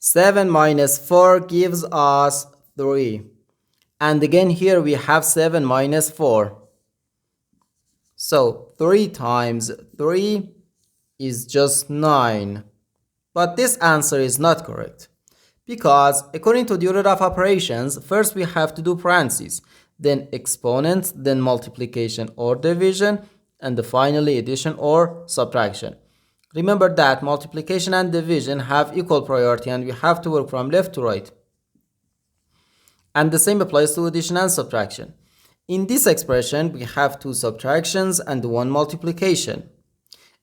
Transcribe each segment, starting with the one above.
7 minus 4 gives us 3. And again here we have 7 minus 4. So 3 times 3 is just 9. But this answer is not correct. Because according to the order of operations, first we have to do parentheses, then exponents, then multiplication or division, and finally addition or subtraction. Remember that multiplication and division have equal priority and we have to work from left to right. And the same applies to addition and subtraction. In this expression, we have 2 subtractions and 1 multiplication.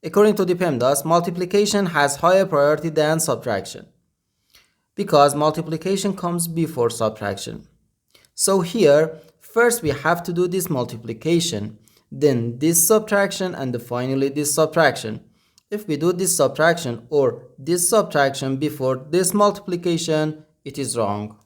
According to the PEMDAS, multiplication has higher priority than subtraction because multiplication comes before subtraction. So here, first we have to do this multiplication, then this subtraction, and finally this subtraction. If we do this subtraction or this subtraction before this multiplication, it is wrong.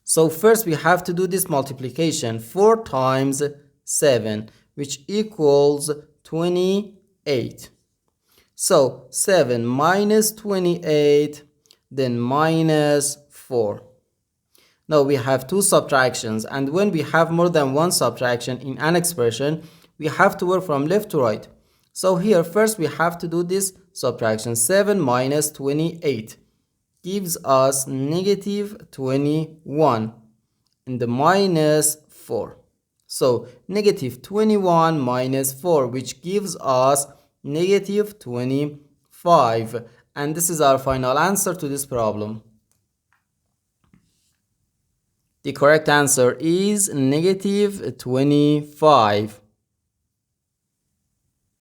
So first we have to do this multiplication. 4 times 7, which equals 28. So 7 minus 28, then minus 4. Now we have 2 subtractions, and when we have more than 1 subtraction in an expression, we have to work from left to right. So here first we have to do this subtraction. 7 minus 28 gives us negative 21 and the minus 4. So negative 21 minus 4, which gives us negative 25. And this is our final answer to this problem. The correct answer is negative 25.